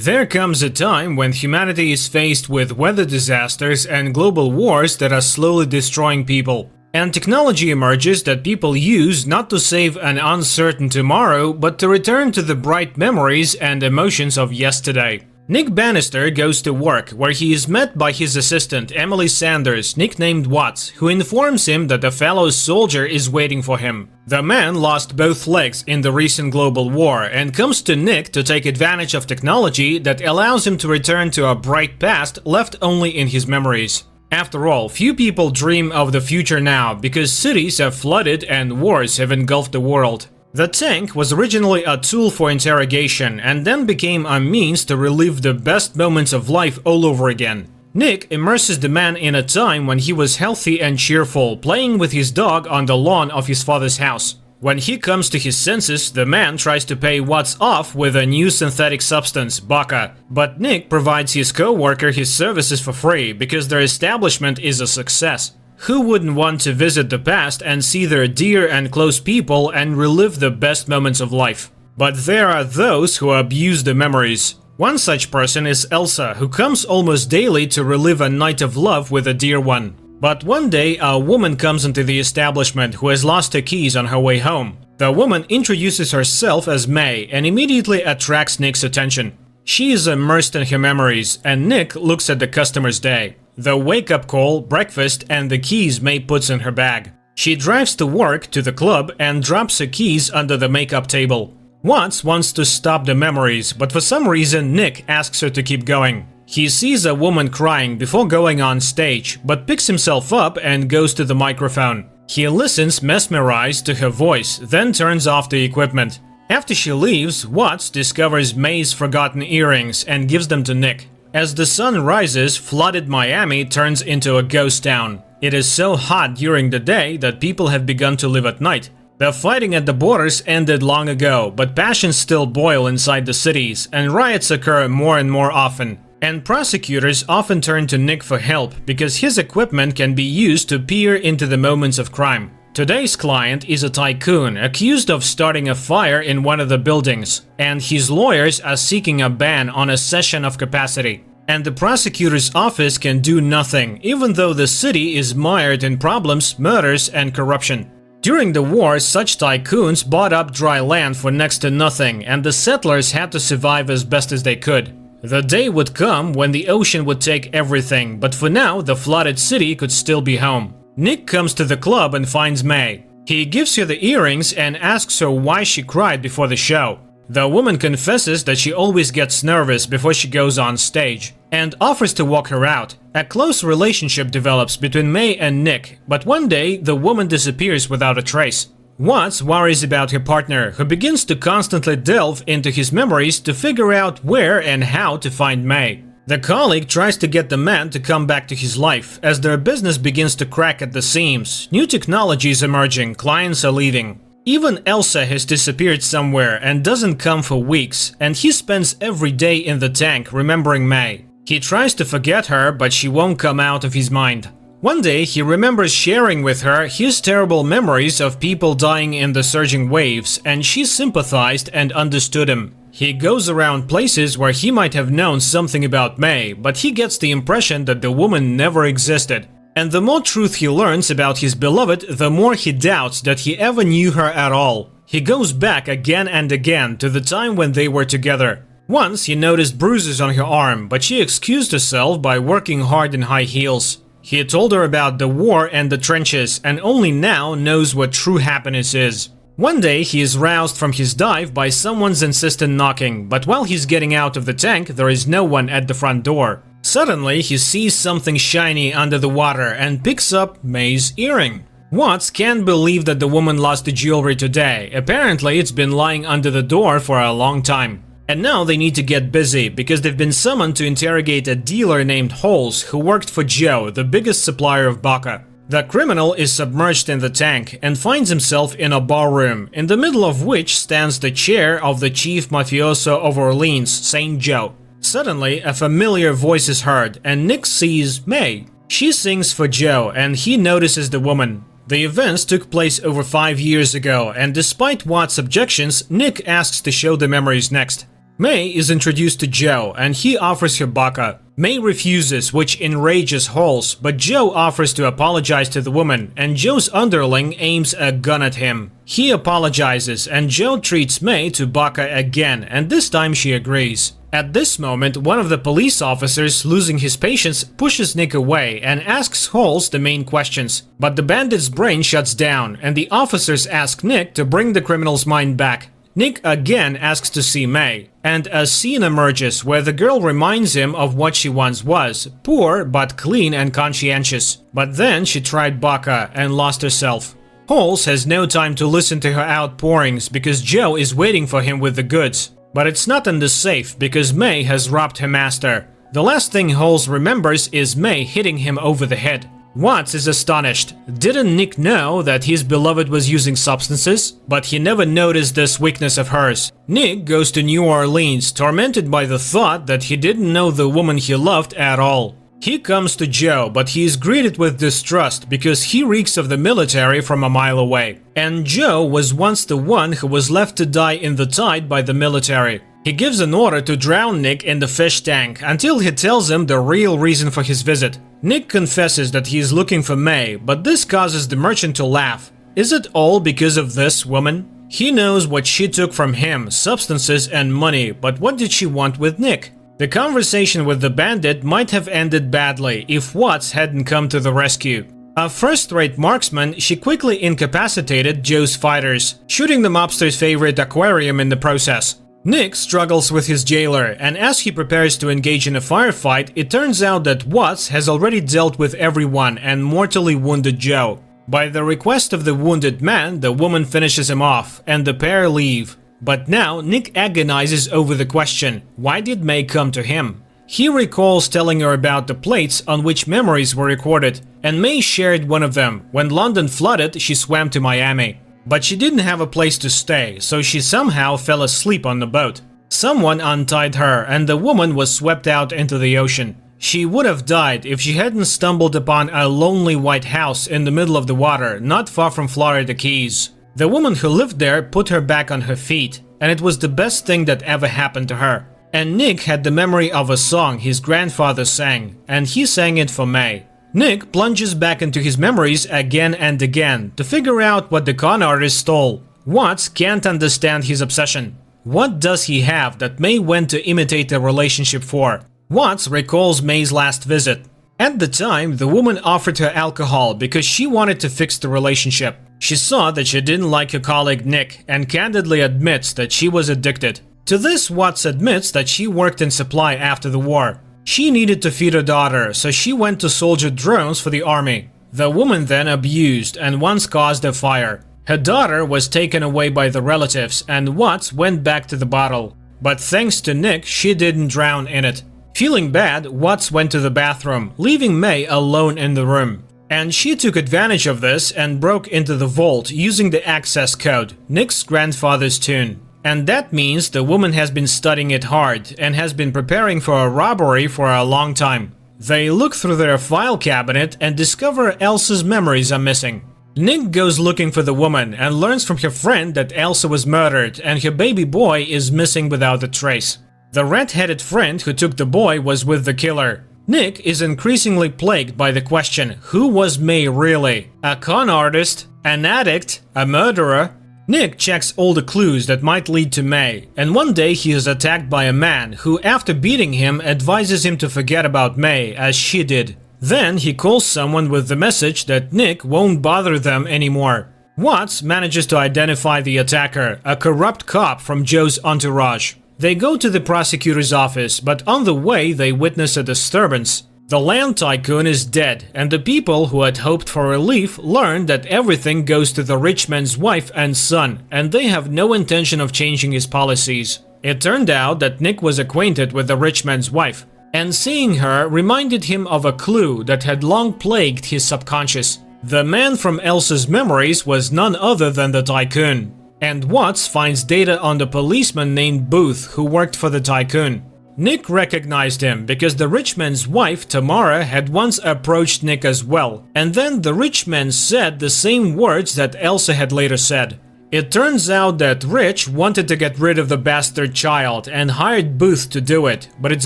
There comes a time when humanity is faced with weather disasters and global wars that are slowly destroying people. And technology emerges that people use not to save an uncertain tomorrow, but to return to the bright memories and emotions of yesterday. Nick Bannister goes to work, where he is met by his assistant Emily Sanders, nicknamed Watts, who informs him that a fellow soldier is waiting for him. The man lost both legs in the recent global war and comes to Nick to take advantage of technology that allows him to return to a bright past left only in his memories. After all, few people dream of the future now because cities have flooded and wars have engulfed the world. The tank was originally a tool for interrogation and then became a means to relive the best moments of life all over again. Nick immerses the man in a time when he was healthy and cheerful, playing with his dog on the lawn of his father's house. When he comes to his senses, the man tries to pay Watts off with a new synthetic substance, Baka, but Nick provides his co-worker his services for free because their establishment is a success. Who wouldn't want to visit the past and see their dear and close people and relive the best moments of life? But there are those who abuse the memories. One such person is Elsa, who comes almost daily to relive a night of love with a dear one. But one day, a woman comes into the establishment who has lost her keys on her way home. The woman introduces herself as May and immediately attracts Nick's attention. She is immersed in her memories, and Nick looks at the customer's day. The wake-up call, breakfast, and the keys May puts in her bag. She drives to work, to the club, and drops her keys under the makeup table. Watts wants to stop the memories, but for some reason Nick asks her to keep going. He sees a woman crying before going on stage, but picks himself up and goes to the microphone. He listens mesmerized to her voice, then turns off the equipment. After she leaves, Watts discovers May's forgotten earrings and gives them to Nick. As the sun rises, flooded Miami turns into a ghost town. It is so hot during the day that people have begun to live at night. The fighting at the borders ended long ago, but passions still boil inside the cities, and riots occur more and more often. And prosecutors often turn to Nick for help because his equipment can be used to peer into the moments of crime. Today's client is a tycoon accused of starting a fire in one of the buildings, and his lawyers are seeking a ban on a cession of capacity. And the prosecutor's office can do nothing, even though the city is mired in problems, murders, and corruption. During the war, such tycoons bought up dry land for next to nothing, and the settlers had to survive as best as they could. The day would come when the ocean would take everything, but for now, the flooded city could still be home. Nick comes to the club and finds May. He gives her the earrings and asks her why she cried before the show. The woman confesses that she always gets nervous before she goes on stage and offers to walk her out. A close relationship develops between May and Nick, but one day the woman disappears without a trace. Watts worries about her partner, who begins to constantly delve into his memories to figure out where and how to find May. The colleague tries to get the man to come back to his life. As their business begins to crack at the seams, new technology is emerging, clients are leaving. Even Elsa has disappeared somewhere and doesn't come for weeks, and he spends every day in the tank remembering May. He tries to forget her, but she won't come out of his mind. One day, he remembers sharing with her his terrible memories of people dying in the surging waves, and she sympathized and understood him. He goes around places where he might have known something about May, but he gets the impression that the woman never existed. And the more truth he learns about his beloved, the more he doubts that he ever knew her at all. He goes back again and again to the time when they were together. Once he noticed bruises on her arm, but she excused herself by working hard in high heels. He told her about the war and the trenches, and only now knows what true happiness is. One day he is roused from his dive by someone's insistent knocking, but while he's getting out of the tank, there is no one at the front door. Suddenly he sees something shiny under the water and picks up May's earring. Watts can't believe that the woman lost the jewelry today. Apparently it's been lying under the door for a long time. And now they need to get busy because they've been summoned to interrogate a dealer named Holes who worked for Joe, the biggest supplier of Baka. The criminal is submerged in the tank and finds himself in a barroom, in the middle of which stands the chair of the chief mafioso of Orleans, St. Joe. Suddenly, a familiar voice is heard, and Nick sees May. She sings for Joe, and he notices the woman. The events took place over 5 years ago, and despite Watts' objections, Nick asks to show the memories next. May is introduced to Joe and he offers her baka. May refuses, which enrages Halls, but Joe offers to apologize to the woman and Joe's underling aims a gun at him. He apologizes and Joe treats May to baka again and this time she agrees. At this moment, one of the police officers, losing his patience, pushes Nick away and asks Halls the main questions. But the bandit's brain shuts down and the officers ask Nick to bring the criminal's mind back. Nick again asks to see May, and a scene emerges where the girl reminds him of what she once was, poor but clean and conscientious. But then she tried baka and lost herself. Halls has no time to listen to her outpourings because Joe is waiting for him with the goods. But it's not in the safe because May has robbed her master. The last thing Halls remembers is May hitting him over the head. Watts is astonished. Didn't Nick know that his beloved was using substances? But he never noticed this weakness of hers. Nick goes to New Orleans, tormented by the thought that he didn't know the woman he loved at all. He comes to Joe, but he is greeted with distrust because he reeks of the military from a mile away. And Joe was once the one who was left to die in the tide by the military. He gives an order to drown Nick in the fish tank until he tells him the real reason for his visit. Nick confesses that he is looking for May, but this causes the merchant to laugh. Is it all because of this woman? He knows what she took from him, substances and money, but what did she want with Nick? The conversation with the bandit might have ended badly if Watts hadn't come to the rescue. A first-rate marksman, she quickly incapacitated Joe's fighters, shooting the mobster's favorite aquarium in the process. Nick struggles with his jailer, and as he prepares to engage in a firefight, it turns out that Watts has already dealt with everyone and mortally wounded Joe. By the request of the wounded man, the woman finishes him off, and the pair leave. But now Nick agonizes over the question, why did May come to him? He recalls telling her about the plates on which memories were recorded, and May shared one of them. When London flooded, she swam to Miami. But she didn't have a place to stay, so she somehow fell asleep on the boat. Someone untied her, and the woman was swept out into the ocean. She would have died if she hadn't stumbled upon a lonely white house in the middle of the water, not far from Florida Keys. The woman who lived there put her back on her feet, and it was the best thing that ever happened to her. And Nick had the memory of a song his grandfather sang, and he sang it for May. Nick plunges back into his memories again and again to figure out what the con artist stole. Watts can't understand his obsession. What does he have that May went to imitate the relationship for? Watts recalls May's last visit. At the time, the woman offered her alcohol because she wanted to fix the relationship. She saw that she didn't like her colleague Nick and candidly admits that she was addicted. To this, Watts admits that she worked in supply after the war. She needed to feed her daughter, so she went to soldier drones for the army. The woman then abused and once caused a fire. Her daughter was taken away by the relatives and Watts went back to the bottle. But thanks to Nick, she didn't drown in it. Feeling bad, Watts went to the bathroom, leaving May alone in the room. And she took advantage of this and broke into the vault using the access code, Nick's grandfather's tune. And that means the woman has been studying it hard and has been preparing for a robbery for a long time. They look through their file cabinet and discover Elsa's memories are missing. Nick goes looking for the woman and learns from her friend that Elsa was murdered and her baby boy is missing without a trace. The red-headed friend who took the boy was with the killer. Nick is increasingly plagued by the question, who was May really? A con artist? An addict? A murderer? Nick checks all the clues that might lead to May, and one day he is attacked by a man who, after beating him, advises him to forget about May, as she did. Then he calls someone with the message that Nick won't bother them anymore. Watts manages to identify the attacker, a corrupt cop from Joe's entourage. They go to the prosecutor's office, but on the way they witness a disturbance. The land tycoon is dead, and the people who had hoped for relief learn that everything goes to the rich man's wife and son, and they have no intention of changing his policies. It turned out that Nick was acquainted with the rich man's wife, and seeing her reminded him of a clue that had long plagued his subconscious. The man from Elsa's memories was none other than the tycoon. And Watts finds data on the policeman named Booth who worked for the tycoon. Nick recognized him because the rich man's wife, Tamara, had once approached Nick as well, and then the rich man said the same words that Elsa had later said. It turns out that Rich wanted to get rid of the bastard child and hired Booth to do it, but it's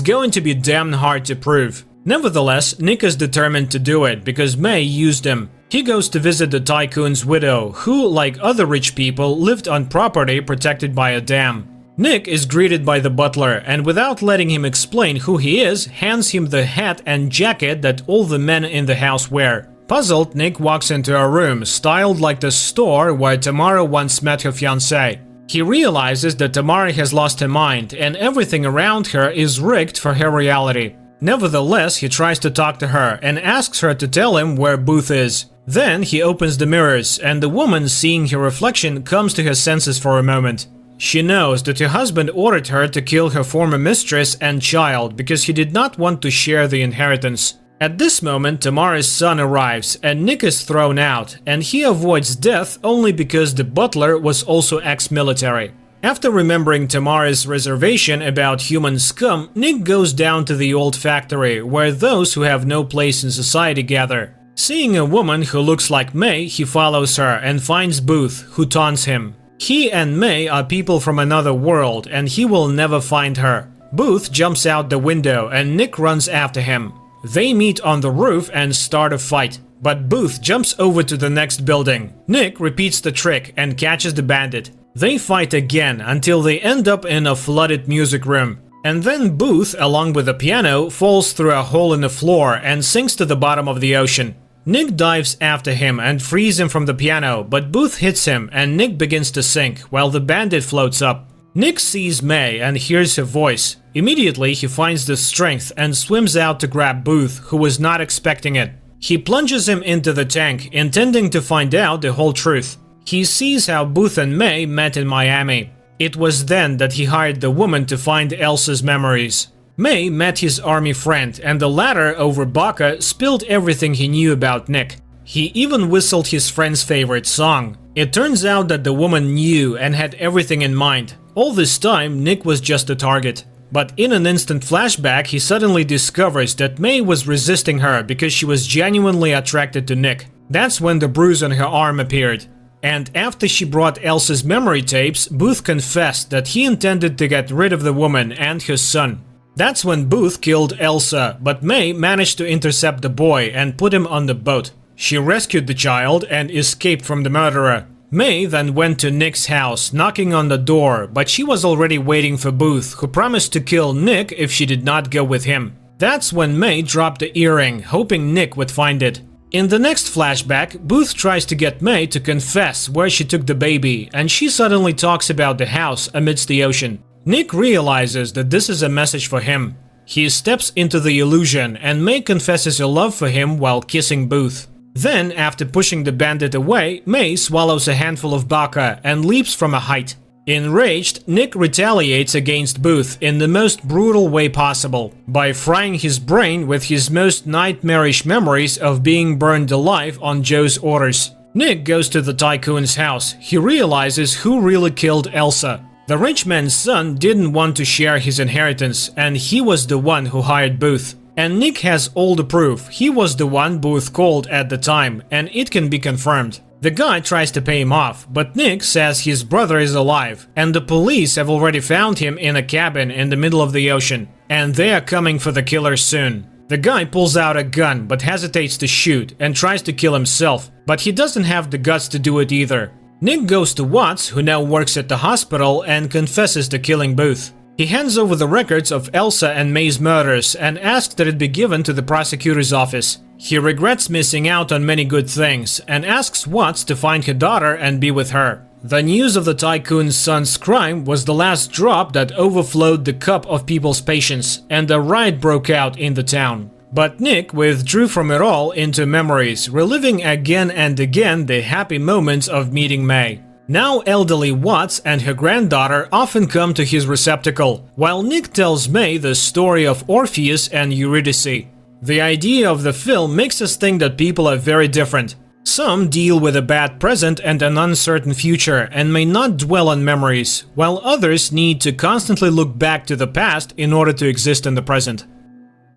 going to be damn hard to prove. Nevertheless, Nick is determined to do it because May used him. He goes to visit the tycoon's widow, who, like other rich people, lived on property protected by a dam. Nick is greeted by the butler and, without letting him explain who he is, hands him the hat and jacket that all the men in the house wear. Puzzled, Nick walks into a room styled like the store where Tamara once met her fiancé. He realizes that Tamara has lost her mind and everything around her is rigged for her reality. Nevertheless, he tries to talk to her and asks her to tell him where Booth is. Then he opens the mirrors and the woman, seeing her reflection, comes to her senses for a moment. She knows that her husband ordered her to kill her former mistress and child because he did not want to share the inheritance. At this moment, Tamara's son arrives and Nick is thrown out, and he avoids death only because the butler was also ex-military. After remembering Tamara's reservation about human scum, Nick goes down to the old factory where those who have no place in society gather. Seeing a woman who looks like May, he follows her and finds Booth, who taunts him. He and May are people from another world and he will never find her. Booth jumps out the window and Nick runs after him. They meet on the roof and start a fight, but Booth jumps over to the next building. Nick repeats the trick and catches the bandit. They fight again until they end up in a flooded music room. And then Booth, along with the piano, falls through a hole in the floor and sinks to the bottom of the ocean. Nick dives after him and frees him from the piano, but Booth hits him and Nick begins to sink while the bandit floats up. Nick sees May and hears her voice. Immediately he finds the strength and swims out to grab Booth, who was not expecting it. He plunges him into the tank, intending to find out the whole truth. He sees how Booth and May met in Miami. It was then that he hired the woman to find Elsa's memories. May met his army friend, and the latter, over Baca, spilled everything he knew about Nick. He even whistled his friend's favorite song. It turns out that the woman knew and had everything in mind. All this time, Nick was just a target. But in an instant flashback, he suddenly discovers that May was resisting her because she was genuinely attracted to Nick. That's when the bruise on her arm appeared. And after she brought Elsa's memory tapes, Booth confessed that he intended to get rid of the woman and her son. That's when Booth killed Elsa, but May managed to intercept the boy and put him on the boat. She rescued the child and escaped from the murderer. May then went to Nick's house, knocking on the door, but she was already waiting for Booth, who promised to kill Nick if she did not go with him. That's when May dropped the earring, hoping Nick would find it. In the next flashback, Booth tries to get May to confess where she took the baby, and she suddenly talks about the house amidst the ocean. Nick realizes that this is a message for him. He steps into the illusion, and May confesses her love for him while kissing Booth. Then, after pushing the bandit away, May swallows a handful of Baca and leaps from a height. Enraged, Nick retaliates against Booth in the most brutal way possible, by frying his brain with his most nightmarish memories of being burned alive on Joe's orders. Nick goes to the tycoon's house. He realizes who really killed Elsa. The rich man's son didn't want to share his inheritance, and he was the one who hired Booth. And Nick has all the proof. He was the one Booth called at the time, and it can be confirmed. The guy tries to pay him off, but Nick says his brother is alive, and the police have already found him in a cabin in the middle of the ocean, and they are coming for the killer soon. The guy pulls out a gun but hesitates to shoot and tries to kill himself, but he doesn't have the guts to do it either. Nick goes to Watts, who now works at the hospital, and confesses to killing Booth. He hands over the records of Elsa and May's murders and asks that it be given to the prosecutor's office. He regrets missing out on many good things and asks Watts to find her daughter and be with her. The news of the tycoon's son's crime was the last drop that overflowed the cup of people's patience, and a riot broke out in the town. But Nick withdrew from it all into memories, reliving again and again the happy moments of meeting May. Now elderly Watts and her granddaughter often come to his receptacle, while Nick tells May the story of Orpheus and Eurydice. The idea of the film makes us think that people are very different. Some deal with a bad present and an uncertain future and may not dwell on memories, while others need to constantly look back to the past in order to exist in the present.